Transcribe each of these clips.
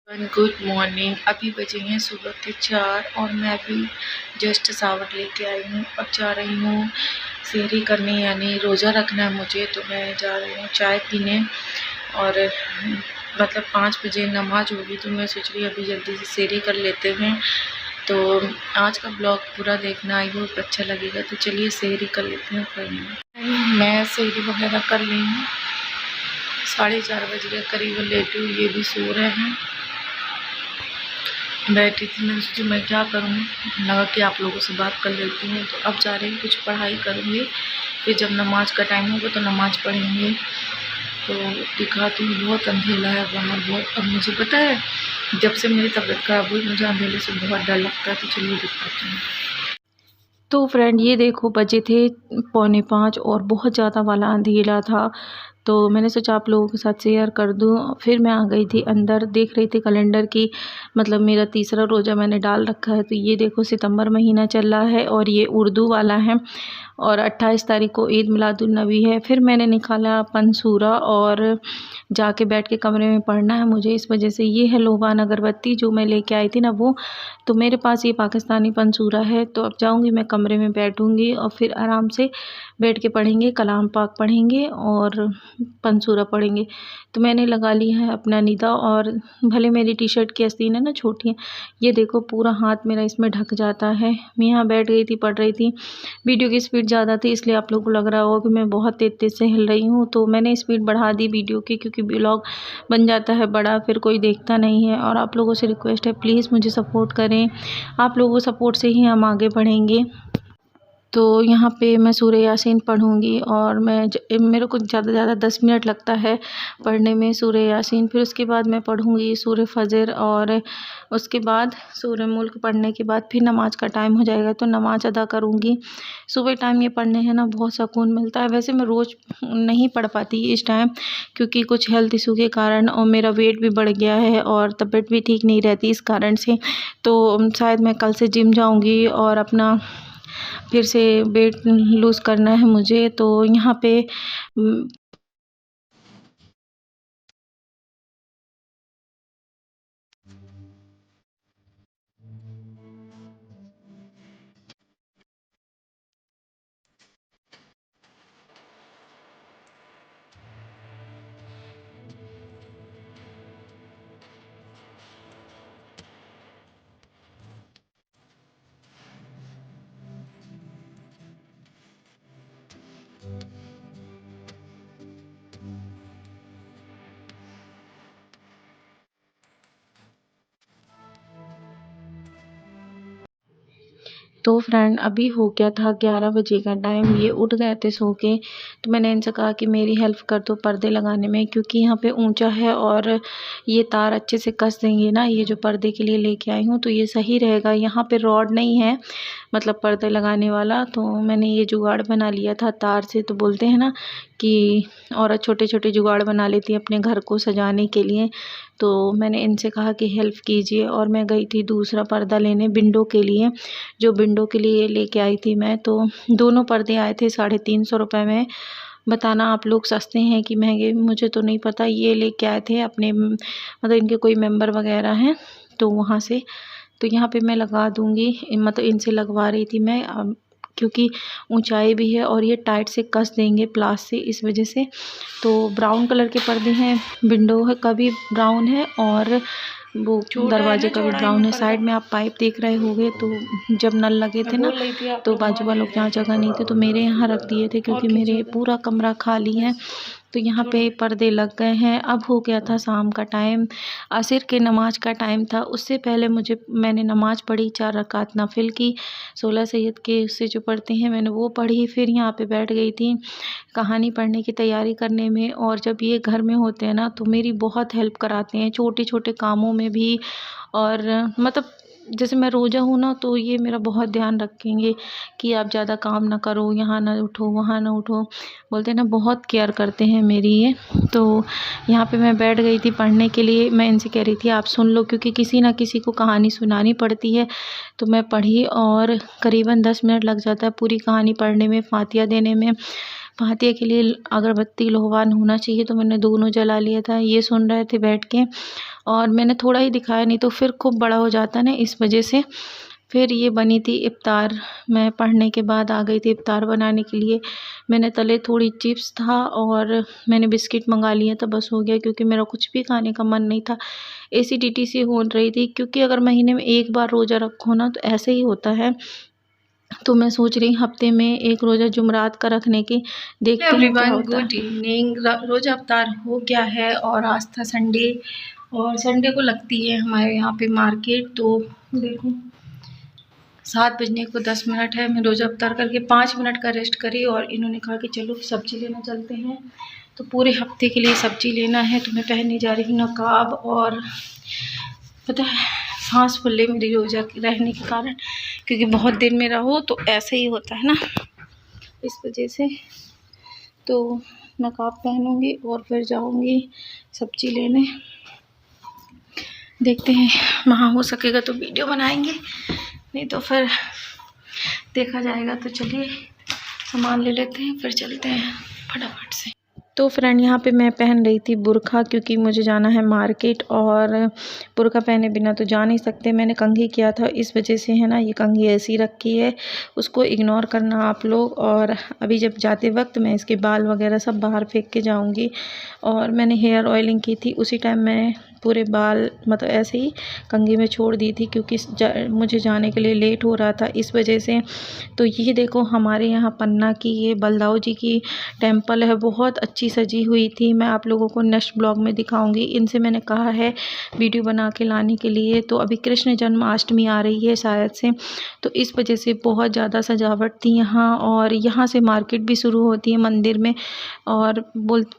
Good morning. अभी बजे हैं सुबह के 4 और मैं अभी जस्ट शावर लेके आई हूँ। अब जा रही हूँ सेहरी करने, यानी रोज़ा रखना है मुझे, तो मैं जा रही हूँ चाय पीने। और मतलब 5 बजे नमाज होगी, तो मैं सोच रही हूँ अभी जल्दी से सेहरी कर लेते हैं। तो आज का ब्लॉग पूरा देखना, आई होप अच्छा लगेगा। तो चलिए सेहरी कर लेते हैं। फिर मैं सेहरी वगैरह कर ली हूँ। 4:30 बजे के करीब लेटी हुई, ये भी सो रहे हैं। बैठी थी, मैंने सोची मैं क्या करूँ, लगा कि आप लोगों से बात कर लेती हूँ। तो अब जा रही हूँ, कुछ पढ़ाई करूँगी, फिर जब नमाज का टाइम होगा तो नमाज पढ़ेंगे। तो दिखाती हूँ, बहुत अंधेला है बाहर बहुत। अब मुझे पता है, जब से मेरी तबीयत खराब हुई मुझे अंधेले से बहुत डर लगता है। तो चलिए दिखाती हूँ। तो फ्रेंड ये देखो, बजे थे 4:45 और बहुत ज़्यादा वाला अंधेला था। तो मैंने सोचा आप लोगों के साथ शेयर कर दूं। फिर मैं आ गई थी अंदर, देख रही थी कैलेंडर की, मतलब मेरा तीसरा रोज़ा मैंने डाल रखा है। तो ये देखो सितंबर महीना चल रहा है और ये उर्दू वाला है और 28 तारीख को ईद मिलादुन्नबी है। फिर मैंने निकाला पंसूरा और जाके बैठ के कमरे में पढ़ना है मुझे, इस वजह से। ये है लोबान अगरबत्ती जो मैं लेके आई थी ना, वो तो मेरे पास ये पाकिस्तानी पंसूरा है। तो अब जाऊंगी मैं कमरे में बैठूंगी और फिर आराम से बैठ के पढ़ेंगे, कलाम पाक पढ़ेंगे और पंसूरा पढ़ेंगे। तो मैंने लगा ली है अपना निदा, और भले मेरी टी शर्ट की आस्तीन है ना छोटी है, ये देखो पूरा हाथ मेरा इसमें ढक जाता है। मैं यहाँ बैठ गई थी, पढ़ रही थी। वीडियो की स्पीड ज़्यादा थी, इसलिए आप लोगों को लग रहा होगा कि मैं बहुत तेज़ तेज़ से हिल रही हूँ। तो मैंने स्पीड बढ़ा दी वीडियो की, क्योंकि ब्लॉग बन जाता है बड़ा, फिर कोई देखता नहीं है। और आप लोगों से रिक्वेस्ट है, प्लीज़ मुझे सपोर्ट करें, आप लोगों को सपोर्ट से ही हम आगे बढ़ेंगे। तो यहाँ पे मैं सूरह यासीन पढ़ूँगी और मेरे को ज़्यादा से ज़्यादा 10 मिनट लगता है पढ़ने में सूरह यासीन। फिर उसके बाद मैं पढ़ूँगी सूरह फजर, और उसके बाद सूरह मुल्क पढ़ने के बाद फिर नमाज का टाइम हो जाएगा तो नमाज अदा करूँगी। सुबह टाइम ये पढ़ने है ना बहुत सुकून मिलता है। वैसे मैं रोज़ नहीं पढ़ पाती इस टाइम, क्योंकि कुछ हेल्थ इशू के कारण, और मेरा वेट भी बढ़ गया है और तबीयत भी ठीक नहीं रहती इस कारण से। तो शायद मैं कल से जिम जाऊँगी और अपना फिर से वेट लूज़ करना है मुझे। तो यहाँ पे तो फ्रेंड अभी हो गया था 11 बजे का टाइम, ये उठ गए थे सो के। तो मैंने इनसे कहा कि मेरी हेल्प कर दो पर्दे लगाने में, क्योंकि यहाँ पे ऊंचा है और ये तार अच्छे से कस देंगे ना, ये जो पर्दे के लिए लेके आई हूँ, तो ये सही रहेगा। यहाँ पे रॉड नहीं है, मतलब पर्दे लगाने वाला। तो मैंने ये जुगाड़ बना लिया था तार से। तो बोलते हैं ना कि औरत छोटे छोटे जुगाड़ बना लेती है अपने घर को सजाने के लिए। तो मैंने इनसे कहा कि हेल्प कीजिए, और मैं गई थी दूसरा पर्दा लेने विंडो के लिए, जो विंडो के लिए लेके आई थी मैं। तो दोनों पर्दे आए थे 350 रुपये में। बताना आप लोग सस्ते हैं कि महंगे, मुझे तो नहीं पता। ये लेके आए थे अपने, मतलब इनके कोई मेंबर वगैरह हैं तो वहाँ से। तो यहाँ पे मैं लगा दूँगी, मतलब इनसे लगवा रही थी मैं, क्योंकि ऊंचाई भी है और ये टाइट से कस देंगे प्लास से, इस वजह से। तो ब्राउन कलर के पर्दे हैं, विंडो का भी ब्राउन है और वो दरवाजे का भी ब्राउन है। साइड में आप पाइप देख रहे होंगे, तो जब नल लगे थे ना तो बाजू वालों के यहाँ जगह नहीं थी, तो मेरे यहाँ रख दिए थे, क्योंकि मेरे पूरा कमरा खाली है। तो यहाँ पे पर्दे लग गए हैं। अब हो गया था शाम का टाइम, असर के नमाज का टाइम था। उससे पहले मैंने नमाज पढ़ी 4 रकात नफिल की, 16 सैयद के उससे जो पढ़ते हैं मैंने वो पढ़ी। फिर यहाँ पे बैठ गई थी कहानी पढ़ने की तैयारी करने में। और जब ये घर में होते हैं ना तो मेरी बहुत हेल्प कराते हैं छोटे छोटे कामों में भी। और मतलब जैसे मैं रोज़ा हूँ ना, तो ये मेरा बहुत ध्यान रखेंगे कि आप ज़्यादा काम ना करो, यहाँ ना उठो, वहाँ ना उठो, बोलते हैं ना, बहुत केयर करते हैं मेरी ये। तो यहाँ पे मैं बैठ गई थी पढ़ने के लिए। मैं इनसे कह रही थी आप सुन लो, क्योंकि किसी ना किसी को कहानी सुनानी पड़ती है। तो मैं पढ़ी और करीबन 10 मिनट लग जाता है पूरी कहानी पढ़ने में, फातिया देने में। फातिया के लिए अगरबत्ती लोहवान होना चाहिए, तो मैंने दोनों जला लिया था। ये सुन रहे थे बैठ के, और मैंने थोड़ा ही दिखाया, नहीं तो फिर खूब बड़ा हो जाता ना, इस वजह से। फिर ये बनी थी इफ्तार। मैं पढ़ने के बाद आ गई थी इफ्तार बनाने के लिए। मैंने तले थोड़ी चिप्स था और मैंने बिस्किट मंगा लिया था, बस हो गया, क्योंकि मेरा कुछ भी खाने का मन नहीं था। एसिडिटी सी हो रही थी, क्योंकि अगर महीने में एक बार रोज़ा रखो ना तो ऐसे ही होता है। तो मैं सोच रही हफ्ते में एक रोज़ा जुमरात का रखने की, देखते हैं क्या होता है। Good evening. रोज़ा इफ्तार हो गया है और आज था संडे, और संडे को लगती है हमारे यहाँ पे मार्केट। तो देखो 7 बजने को 10 मिनट है। मैं रोज़ा इफ्तार करके 5 मिनट का रेस्ट करी, और इन्होंने कहा कि चलो सब्ज़ी लेना चलते हैं। तो पूरे हफ्ते के लिए सब्ज़ी लेना है। तो मैं पहनने जा रही हूँ नकाब, और पता है सांस फूले मेरी रोज़ा रहने के कारण, क्योंकि बहुत दिन में रहो तो ऐसे ही होता है ना, इस वजह से। तो नकाब पहनूँगी और फिर जाऊँगी सब्ज़ी लेने। देखते हैं, वहाँ हो सकेगा तो वीडियो बनाएंगे, नहीं तो फिर देखा जाएगा। तो चलिए सामान ले लेते हैं, फिर चलते हैं फटाफट से। तो फ्रेंड यहाँ पे मैं पहन रही थी बुर्का, क्योंकि मुझे जाना है मार्केट, और बुर्का पहने बिना तो जा नहीं सकते। मैंने कंघी किया था, इस वजह से है ना, ये कंघी ऐसी रखी है, उसको इग्नोर करना आप लोग। और अभी जब जाते वक्त मैं इसके बाल वगैरह सब बाहर फेंक के जाऊँगी। और मैंने हेयर ऑयलिंग की थी, उसी टाइम मैं पूरे बाल मतलब ऐसे ही कंघी में छोड़ दी थी, क्योंकि मुझे जाने के लिए लेट हो रहा था, इस वजह से। तो ये देखो हमारे यहाँ पन्ना की ये बलदाऊ जी की टेम्पल है, बहुत अच्छी सजी हुई थी। मैं आप लोगों को नेक्स्ट ब्लॉग में दिखाऊंगी। इनसे मैंने कहा है वीडियो बना के लाने के लिए। तो अभी कृष्ण जन्माष्टमी आ रही है शायद से, तो इस वजह से बहुत ज़्यादा सजावट थी यहाँ। और यहाँ से मार्केट भी शुरू होती है मंदिर में, और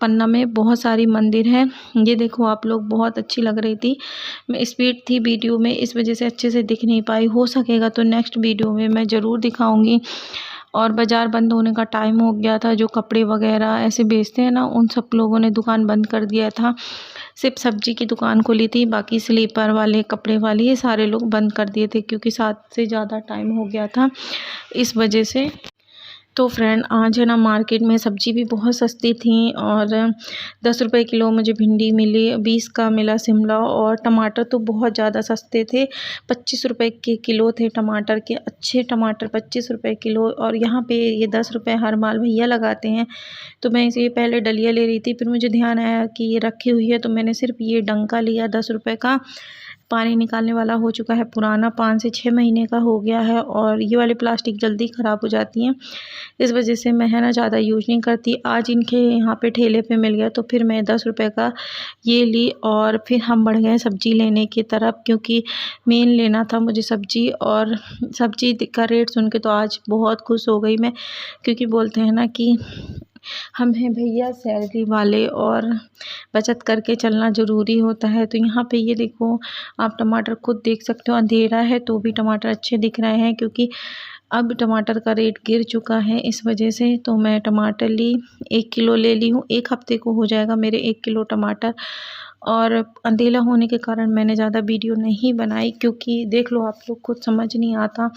पन्ना में बहुत सारी मंदिर हैं। ये देखो आप लोग, बहुत अच्छी लग रही थी। मैं स्पीड थी वीडियो में, इस वजह से अच्छे से दिख नहीं पाई। हो सकेगा तो नेक्स्ट वीडियो में मैं ज़रूर दिखाऊंगी। और बाज़ार बंद होने का टाइम हो गया था। जो कपड़े वगैरह ऐसे बेचते हैं ना, उन सब लोगों ने दुकान बंद कर दिया था। सिर्फ सब्जी की दुकान खुली थी, बाकी स्लीपर वाले, कपड़े वाले, ये सारे लोग बंद कर दिए थे, क्योंकि 7 से ज़्यादा टाइम हो गया था, इस वजह से। तो फ्रेंड आज है ना, मार्केट में सब्ज़ी भी बहुत सस्ती थी, और 10 रुपए किलो मुझे भिंडी मिली, 20 का मिला शिमला, और टमाटर तो बहुत ज़्यादा सस्ते थे, 25 रुपए के किलो थे टमाटर के, अच्छे टमाटर 25 रुपए किलो। और यहाँ पे ये 10 रुपए हर माल भैया लगाते हैं। तो मैं इसे पहले डलिया ले रही थी, फिर मुझे ध्यान आया कि ये रखी हुई है, तो मैंने सिर्फ ये डंका लिया 10 रुपए का। पानी निकालने वाला हो चुका है पुराना, 5 से 6 महीने का हो गया है, और ये वाली प्लास्टिक जल्दी ख़राब हो जाती हैं, इस वजह से मैं है ना ज़्यादा यूज नहीं करती। आज इनके यहाँ पे ठेले पे मिल गया, तो फिर मैं 10 रुपए का ये ली, और फिर हम बढ़ गए सब्ज़ी लेने की तरफ, क्योंकि मेन लेना था मुझे सब्ज़ी। और सब्ज़ी का रेट सुन के तो आज बहुत खुश हो गई मैं, क्योंकि बोलते हैं ना कि हम हैं भैया सैलरी वाले, और बचत करके चलना ज़रूरी होता है। तो यहाँ पे ये देखो, आप टमाटर खुद देख सकते हो, अंधेरा है तो भी टमाटर अच्छे दिख रहे हैं, क्योंकि अब टमाटर का रेट गिर चुका है, इस वजह से। तो मैं टमाटर ली, 1 किलो ले ली हूँ, 1 हफ्ते को हो जाएगा मेरे 1 किलो टमाटर। और अंधेरा होने के कारण मैंने ज़्यादा वीडियो नहीं बनाई, क्योंकि देख लो आप लोग, कुछ समझ नहीं आता,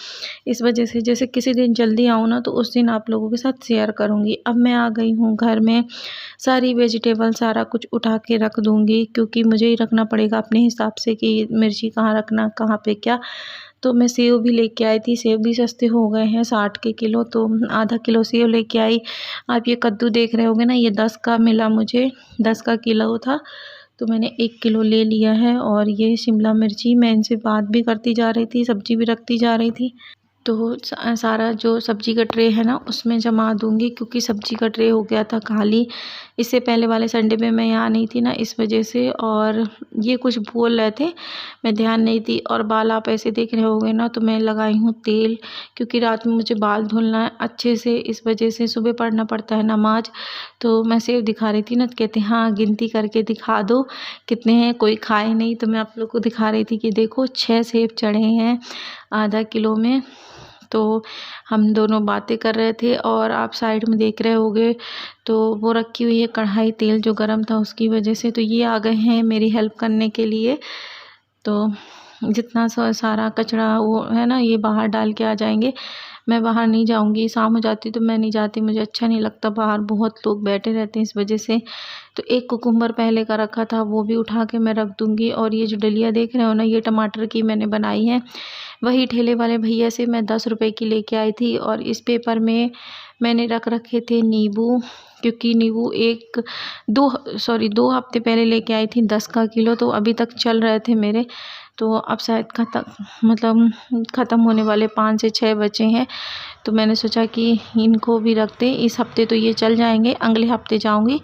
इस वजह से। जैसे किसी दिन जल्दी आऊँ ना, तो उस दिन आप लोगों के साथ शेयर करूँगी। अब मैं आ गई हूँ घर में, सारी वेजिटेबल सारा कुछ उठा के रख दूँगी, क्योंकि मुझे ही रखना पड़ेगा अपने हिसाब से कि मिर्ची कहाँ रखना, कहाँ पे क्या। तो मैं सेव भी लेके आई थी, सेव भी सस्ते हो गए हैं 60 के किलो, तो आधा किलो सेव लेके आई। आप ये कद्दू देख रहे होगे ना, ये 10 का मिला मुझे, 10 का किलो था, तो मैंने 1 किलो ले लिया है। और ये शिमला मिर्ची, मैं इनसे बात भी करती जा रही थी, सब्ज़ी भी रखती जा रही थी। तो सारा जो सब्ज़ी का ट्रे है ना, उसमें जमा दूँगी, क्योंकि सब्ज़ी का ट्रे हो गया था खाली। इससे पहले वाले संडे में मैं यहाँ नहीं थी ना, इस वजह से। और ये कुछ बोल रहे थे, मैं ध्यान नहीं दी। और बाल आप ऐसे देख रहे होगे ना, तो मैं लगाई हूँ तेल, क्योंकि रात में मुझे बाल धुलना है अच्छे से, इस वजह से। सुबह पढ़ना पड़ता है नमाज। तो मैं सेब दिखा रही थी ना, तो कहते हाँ गिनती करके दिखा दो कितने हैं, कोई खाए नहीं। तो मैं आप लोग को दिखा रही थी कि देखो 6 सेब चढ़े हैं आधा किलो में। तो हम दोनों बातें कर रहे थे, और आप साइड में देख रहे होगे तो वो रखी हुई है कढ़ाई, तेल जो गर्म था उसकी वजह से। तो ये आ गए हैं मेरी हेल्प करने के लिए। तो जितना सारा कचरा वो है ना, ये बाहर डाल के आ जाएंगे। मैं बाहर नहीं जाऊँगी, शाम हो जाती तो मैं नहीं जाती, मुझे अच्छा नहीं लगता बाहर बहुत लोग बैठे रहते हैं इस वजह से। तो एक कुकुम्बर पहले का रखा था वो भी उठा के मैं रख दूँगी। और ये जो डलिया देख रहे हो ना, ये टमाटर की मैंने बनाई है, वही ठेले वाले भैया से मैं 10 रुपए की लेके आई थी। और इस पेपर में मैंने रख रखे थे नींबू, क्योंकि नींबू 2 हफ्ते पहले लेके आई थी 10 का किलो, तो अभी तक चल रहे थे मेरे। तो अब शायद ख़त्म होने वाले 5 से 6 बचे हैं। तो मैंने सोचा कि इनको भी रख दें, इस हफ्ते तो ये चल जाएंगे, अगले हफ्ते जाऊंगी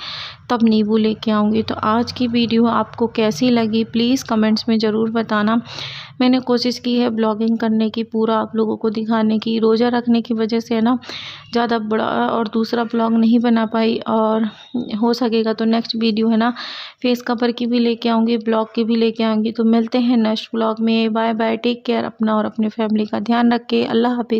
तब नींबू लेके आऊँगी। तो आज की वीडियो आपको कैसी लगी प्लीज़ कमेंट्स में ज़रूर बताना। मैंने कोशिश की है ब्लॉगिंग करने की, पूरा आप लोगों को दिखाने की। रोज़ा रखने की वजह से ना ज़्यादा बड़ा और दूसरा ब्लॉग नहीं बना पाई, और हो सकेगा तो नेक्स्ट वीडियो है ना फेस कवर की भी लेके आऊँगी, ब्लॉग की भी लेके आऊँगी। तो मिलते हैं नेक्स्ट ब्लॉग में। बाय बाय, टेक केयर अपना और अपने फैमिली का ध्यान रखें। अल्लाह हाफिज़।